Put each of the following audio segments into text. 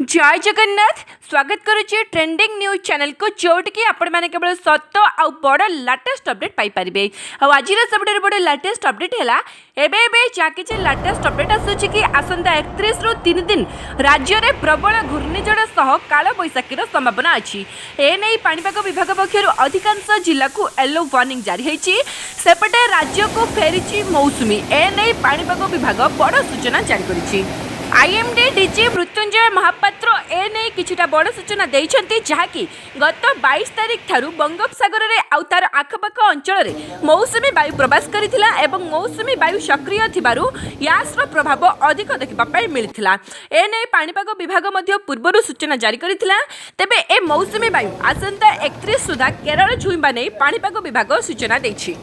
जय जगन्नाथ स्वागत करुच्ची trending news channel को जोट कि आपण माने केवल सत आ बड़ लेटेस्ट अपडेट पाई परिबे। आज सबुठ बड़ लेटेस्ट अपडेट है एबे जाके लेटेस्ट अपडेट आसुची कि आसंता 31 रु 3 दिन राज्य में प्रबल घूर्णिझड़ सह काल बैशाखीर संभावना अच्छी। एने पाणीपाग विभाग पक्षर अधिकांश जिला को येलो वार्निंग जारी होती। सेपटे राज्य को फेरी मौसुमी एने पाणीपाग विभाग बड़ सूचना जारी करिछि। आईएमडी डीजी मृत्युंजय महापात्र एने किछिटा बड़ सूचना देइछन्ति जहाँकि गत 22 तारिख ठारू बंगोपसागर में आउ तार आखपाख अंचल मौसुमी वायु प्रवेश करिथिला एवं मौसुमी वायु सक्रिय थिबारु यासर प्रभाव अधिक देखिबा पाई मिलिथिला। एने पाणीपाग विभाग मध्य पूर्वरु सूचना जारी करिथिला। तेबे ए मौसुमी वायु आसंता 31 सुधा केरल छुईबा नै पाणीपाग विभाग सूचना दैछि।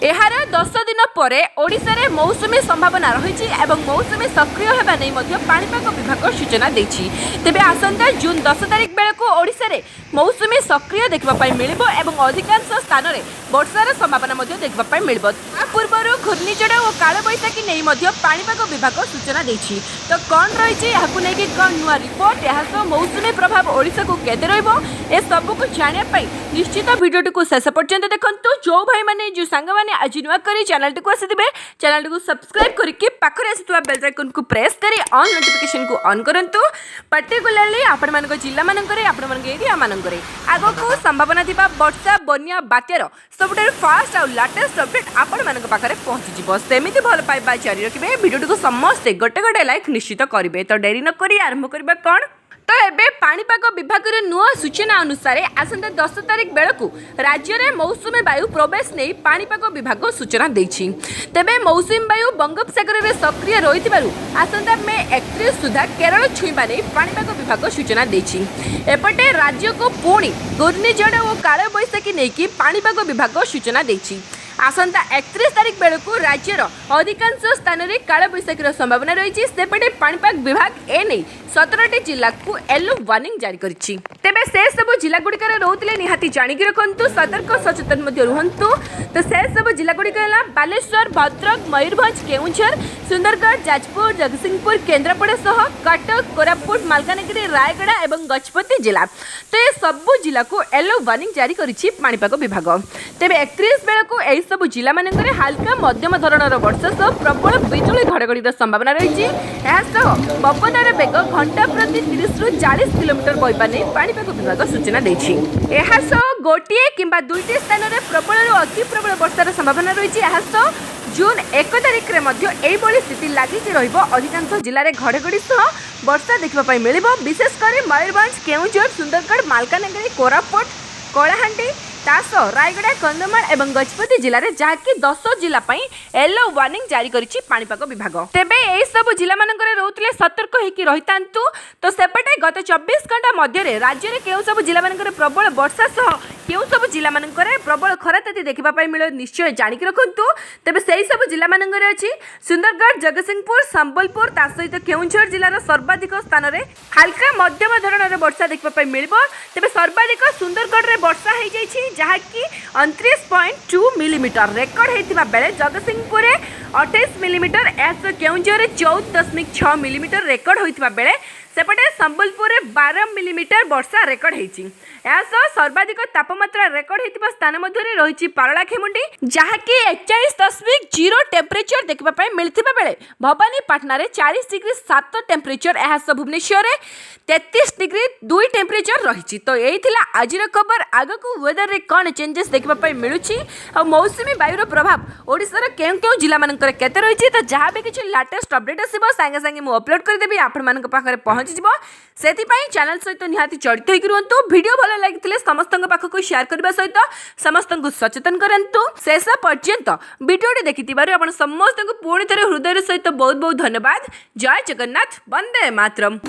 एहार 10 दिन पर ओडिशा रे मौसुमी संभावना रही एवं मौसुमी सक्रिय होगा नहीं पाणीपाग विभाग सूचना देछि। तेबे आसंता जून 10 तारिख बेलू ओडिशा रे मौसुमी सक्रिय देखा मिलिबो एवं अधिकांश स्थान में वर्षार संभावना देखा मिलिबो। पूर्व घूर्णिझड़ और कालबैशाखी नहीं पाणीपाग विभाग सूचना देछि। तो कौन रही है कौन नुआ रिपोर्ट यह मौसुमी प्रभाव ओडिशा को केदे रहिबो ए सब को जानिया निश्चित वीडियो को शेष पर्यंत देखंतु। जो भाई माने जो सांग माने आज नुआ करी चैनल को आसीबे चैनल को सब्सक्राइब करके पाखरे आसीतवा बेल आइकन को प्रेस करी ऑन नोटिफिकेशन को ऑन करंतु। पर्टिकुलरली आपण मानको जिल्ला मानकरे आपण मानको एरिया मानकरे आगो को संभावना थिबा वर्षा बन्या बात्यार सबुठार फास्ट आ लेटेस्ट अपडेट आपण मानक पाखरे पहुंची जिवो। सेमिति भल पाइबा जारी रखिबे वीडियो को समस्त गोटे गोटे लाइक निश्चित करिवे। तो देरी न करी आरंभ करबा कोन। तो एबे पाणीपाग विभाग नुआ सूचना अनुसार आसंता 10 तारिख बेलू राज्य में मौसुमी वायु प्रवेश नहीं पाणीपाग विभाग सूचना देछि। तेबे मौसुमी वायु बंगोपसागर में सक्रिय रही आसंता मे 31 सुधा केरल छुईबा नहीं पाणीपाग विभाग सूचना देछि। एपटे राज्य को पुणी घूर्णिझड़ और काल बैशाखी नहीं पाणीपाग विभाग सूचना देछि। आसंता 31 तारिख बेलू राज्यर अधिकांश स्थान में काल बैशाखीर संभावना रही। सेपटे पाणीपाग विभाग एने 17टी जिला को येलो वार्निंग जारी करिछि। तेबे से सब जिला गुड़िकर रोते निहाती जानिकी रखंतु सतर्क सचेतन रुहंतु। तो से सब जिला गुड़िकर बालेश्वर भद्रक मयूरभंज केउंझर सुंदरगढ़ जाजपुर जगतसिंहपुर केन्द्रापड़ा सह कटक कोरापुट मालकानगिरी रायगड़ा और गजपति जिला। तो ये सब जिला को येलो वार्निंग जारी करिछि पाणीपाग विभाग। तेबे 31 बेलू एही सब जिला मानकरे हल्का मध्यम धरणर वर्षा सह प्रबल बिजुली घड़घड़ीर संभावना रही। पवनर बेग घंटा प्रति 30 रु 40 किलोमीटर बहिबा नै पाणीपाग विभाग सूचना देछि। एहा सह गोटिए किंबा दुईटी स्थान में प्रबल अति प्रबल वर्षार संभावना रही। जून 1 तारिख में स्थिति लगी रहिबो। अधिकांश जिले में घड़घड़ी सह वर्षा देखा मिलिबो। विशेषकर मयूरभंज केउंझर सुंदरगढ़ मालकानगिरी कोरापुट कलाहांडी तासह रायगड़ा कंधमाल और गजपति जिले में जहाँकि 10 जिला येलो वार्निंग जारी करिछि पाणीपाग विभाग। तेबे एही सब जिला मानकरे रोतले सतर्क होइकि रहितांतु। तो सेपटे गत 24 घंटा मध्य राज्य में केउ सब जिला मानकरे प्रबल वर्षा सह केउ सब जिला मानकरे प्रबल खरा ताती देखिबा पाई मिले निश्चय जानिक रखंतु। तेबे सेही सब जिला मानकरे अछि सुंदरगढ़ जगतसिंहपुर संबलपुर ता सहित केउंझर जिलार सर्वाधिक स्थान में हल्का मध्यम धरणर वर्षा देखिबा पाई मिलिबो। तेबे सर्वाधिक सुंदरगढ़ रे वर्षा हो जाइछि जहाँकि 29.2 मिलीमीटर रेकर्ड होता बेले Jagatsinghpur 28 millimetre Keonjhar 14.6 millimetre record होता बेले सेपटे संबलपुर 12 मिलीमीटर वर्षा रेकर्ड होती। सर्वाधिक तापमात्रा रेकर्ड होता स्थान मध्य रही पारलाखेमुंडी जहाँकि 41.0 टेम्परेचर देखा मिलता बेले Bhawanipatna 40 degree 7 temperature Bhubaneswar 33 degree 2 temperature रही। तो यही आज खबर आग को वेदर रे कौन चेंजेस देखा मिलूँ मौसुमी वायुर प्रभाव ओडिशार केउ केउ जिला मानकर केते रही। तो जहाँ भी किसी लेटेस्ट अपडेट आसो सांगे सांगे मुझे अपलोड करदेवी आपण मान पाखे पहुँची से चैनल सहित निहाती जड़ित होकर रुहतु। वीडियो भल लगी समस्त पाखक शेयर करने सहित समस्त को सचेतन करंतु। शेष पर्यंत वीडियो देखि आप समस्त को पुणी थे हृदय सहित बहुत बहुत धन्यवाद। जय जगन्नाथ वंदे मातरम।